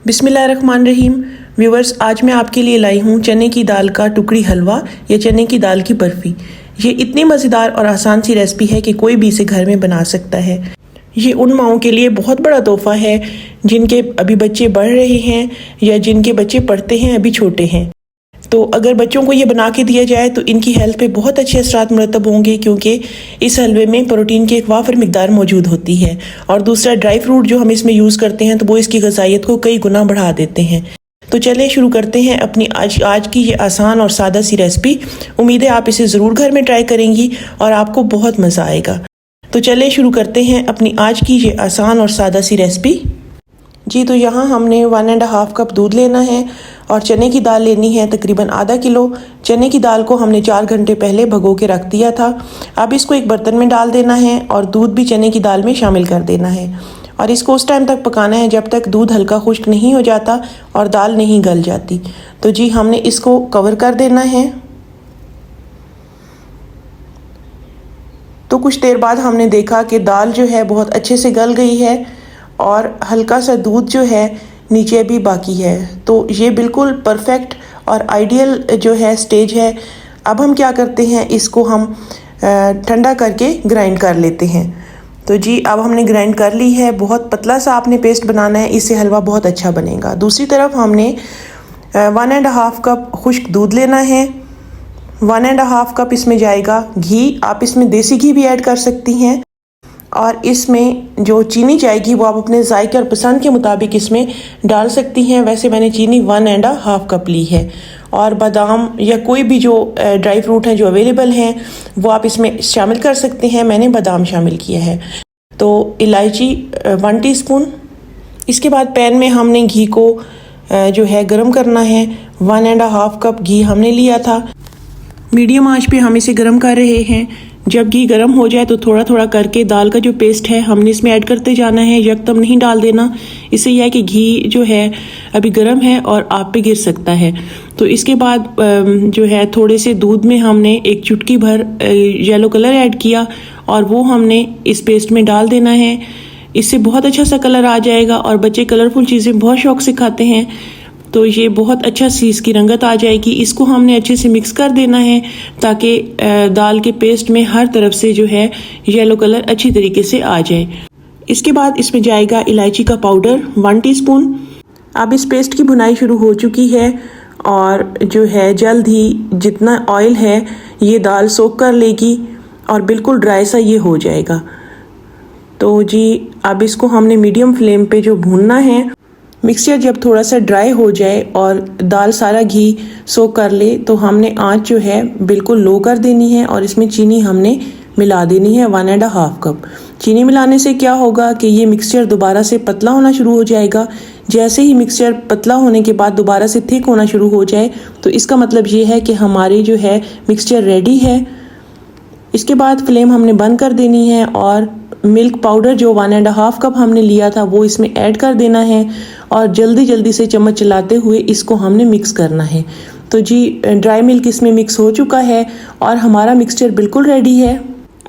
बिस्मिल्लाहिर्रहमानिर्रहीम। व्यूवर्स, आज मैं आपके लिए लाई हूँ चने की दाल का टुकड़ी हलवा या चने की दाल की बर्फ़ी। ये इतनी मज़ेदार और आसान सी रेसिपी है कि कोई भी इसे घर में बना सकता है। ये उन माओं के लिए बहुत बड़ा तोहफ़ा है जिनके अभी बच्चे बढ़ रहे हैं या जिनके बच्चे पढ़ते हैं, अभी छोटे हैं। तो अगर बच्चों को ये बना के दिया जाए तो इनकी हेल्थ पे बहुत अच्छे असरात मुरतब होंगे, क्योंकि इस हलवे में प्रोटीन की एक वाफर मिकदार मौजूद होती है। और दूसरा, ड्राई फ्रूट जो हम इसमें यूज़ करते हैं तो वो इसकी ग़िज़ाइयत को कई गुना बढ़ा देते हैं। तो चलिए शुरू करते हैं अपनी आज की ये आसान और सादा सी रेसिपी। उम्मीद है आप इसे ज़रूर घर में ट्राई करेंगी और आपको बहुत मज़ा आएगा। तो चलिए शुरू करते हैं अपनी आज की ये आसान और सादा सी रेसिपी। जी, तो यहाँ हमने 1.5 कप दूध लेना है और चने की दाल लेनी है तकरीबन आधा किलो। चने की दाल को हमने 4 घंटे पहले भगो के रख दिया था। अब इसको एक बर्तन में डाल देना है और दूध भी चने की दाल में शामिल कर देना है और इसको उस टाइम तक पकाना है जब तक दूध हल्का खुश्क नहीं हो जाता और दाल नहीं गल जाती। तो जी, हमने इसको कवर कर देना है। तो कुछ देर बाद हमने देखा कि दाल जो है बहुत अच्छे से गल गई है और हल्का सा दूध जो है नीचे भी बाकी है। तो ये बिल्कुल परफेक्ट और आइडियल जो है स्टेज है। अब हम क्या करते हैं, इसको हम ठंडा करके ग्राइंड कर लेते हैं। तो जी, अब हमने ग्राइंड कर ली है। बहुत पतला सा आपने पेस्ट बनाना है, इससे हलवा बहुत अच्छा बनेगा। दूसरी तरफ हमने 1.5 कप खुश्क दूध लेना है। 1.5 कप इसमें जाएगा घी। आप इसमें देसी घी भी ऐड कर सकती हैं और इसमें जो चीनी जाएगी वो आप अपने जायके और पसंद के मुताबिक इसमें डाल सकती हैं। वैसे मैंने चीनी 1.5 कप ली है। और बादाम या कोई भी जो ड्राई फ्रूट हैं जो अवेलेबल हैं वो आप इसमें शामिल कर सकते हैं। मैंने बादाम शामिल किया है। तो इलायची 1 टीस्पून। इसके बाद पैन में हमने घी को जो है गर्म करना है। 1.5 कप घी हमने लिया था। मीडियम आंच पे हम इसे गर्म कर रहे हैं। जब घी गर्म हो जाए तो थोड़ा थोड़ा करके दाल का जो पेस्ट है हमने इसमें ऐड करते जाना है, यकदम नहीं डाल देना। इससे यह है कि घी जो है अभी गर्म है और आप पे गिर सकता है। तो इसके बाद जो है थोड़े से दूध में हमने एक चुटकी भर येलो कलर ऐड किया और वो हमने इस पेस्ट में डाल देना है। इससे बहुत अच्छा सा कलर आ जाएगा और बच्चे कलरफुल चीज़ें बहुत शौक से खाते हैं। तो ये बहुत अच्छा सी इसकी रंगत आ जाएगी। इसको हमने अच्छे से मिक्स कर देना है ताकि दाल के पेस्ट में हर तरफ से जो है येलो कलर अच्छी तरीके से आ जाए। इसके बाद इसमें जाएगा इलायची का पाउडर 1 टीस्पून। अब इस पेस्ट की भुनाई शुरू हो चुकी है और जो है जल्द ही जितना ऑयल है ये दाल सोख कर लेगी और बिल्कुल ड्राई सा ये हो जाएगा। तो जी, अब इसको हमने मीडियम फ्लेम पे जो भूनना है। मिक्सचर जब थोड़ा सा ड्राई हो जाए और दाल सारा घी सोख कर ले तो हमने आंच जो है बिल्कुल लो कर देनी है और इसमें चीनी हमने मिला देनी है 1.5 कप। चीनी मिलाने से क्या होगा कि ये मिक्सचर दोबारा से पतला होना शुरू हो जाएगा। जैसे ही मिक्सचर पतला होने के बाद दोबारा से थिक होना शुरू हो जाए तो इसका मतलब ये है कि हमारी जो है मिक्सचर रेडी है। इसके बाद फ्लेम हमने बंद कर देनी है और मिल्क पाउडर जो 1.5 कप हमने लिया था वो इसमें ऐड कर देना है और जल्दी जल्दी से चम्मच चलाते हुए इसको हमने मिक्स करना है। तो जी, ड्राई मिल्क इसमें मिक्स हो चुका है और हमारा मिक्सचर बिल्कुल रेडी है।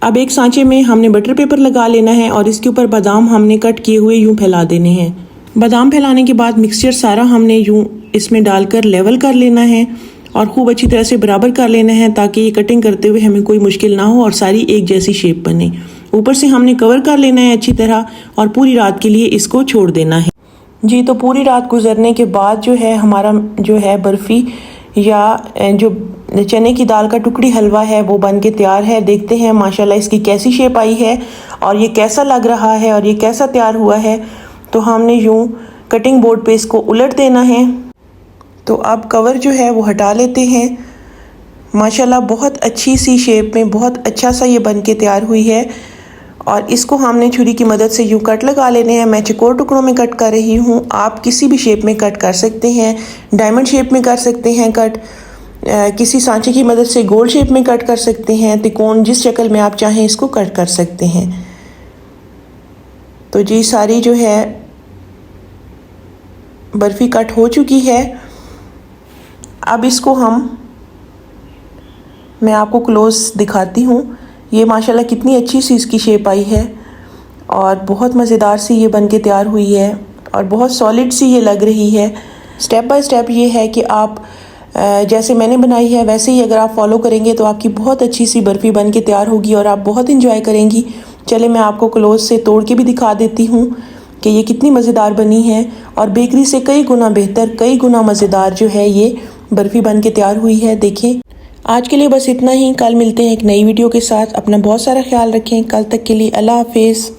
अब एक सांचे में हमने बटर पेपर लगा लेना है और इसके ऊपर बादाम हमने कट किए हुए यूं फैला देने हैं। बादाम फैलाने के बाद मिक्सचर सारा हमने यूं इसमें डालकर लेवल कर लेना है और खूब अच्छी तरह से बराबर कर लेना है ताकि ये कटिंग करते हुए हमें कोई मुश्किल ना हो और सारी एक जैसी शेप बने। ऊपर से हमने कवर कर लेना है अच्छी तरह और पूरी रात के लिए इसको छोड़ देना है। जी, तो पूरी रात गुजरने के बाद जो है हमारा जो है बर्फ़ी या जो चने की दाल का टुकड़ी हलवा है वो बन के तैयार है। देखते हैं माशाल्लाह इसकी कैसी शेप आई है और ये कैसा लग रहा है और ये कैसा तैयार हुआ है। तो हमने यूं कटिंग बोर्ड पे इसको उलट देना है। तो अब कवर जो है वो हटा लेते हैं। माशाल्लाह बहुत अच्छी सी शेप में बहुत अच्छा सा ये बन के तैयार हुई है और इसको हमने छुरी की मदद से यूं कट लगा लेने हैं। मैं चौकोर टुकड़ों में कट कर रही हूँ, आप किसी भी शेप में कट कर सकते हैं। डायमंड शेप में कर सकते हैं कट, किसी सांचे की मदद से गोल शेप में कट कर सकते हैं, त्रिकोण, जिस शक्ल में आप चाहें इसको कट कर सकते हैं। तो जी, सारी जो है बर्फ़ी कट हो चुकी है। अब इसको मैं आपको क्लोज दिखाती हूँ। ये माशाल्लाह कितनी अच्छी सी इसकी शेप आई है और बहुत मज़ेदार सी ये बन के तैयार हुई है और बहुत सॉलिड सी ये लग रही है। स्टेप बाय स्टेप ये है कि आप जैसे मैंने बनाई है वैसे ही अगर आप फॉलो करेंगे तो आपकी बहुत अच्छी सी बर्फ़ी बन के तैयार होगी और आप बहुत इंजॉय करेंगी। चले मैं आपको क्लोज से तोड़ के भी दिखा देती हूँ कि ये कितनी मज़ेदार बनी है और बेकरी से कई गुना बेहतर, कई गुना मज़ेदार जो है ये बर्फ़ी बन के तैयार हुई है। देखिए, आज के लिए बस इतना ही। कल मिलते हैं एक नई वीडियो के साथ। अपना बहुत सारा ख्याल रखें। कल तक के लिए अल्लाह हाफिज़।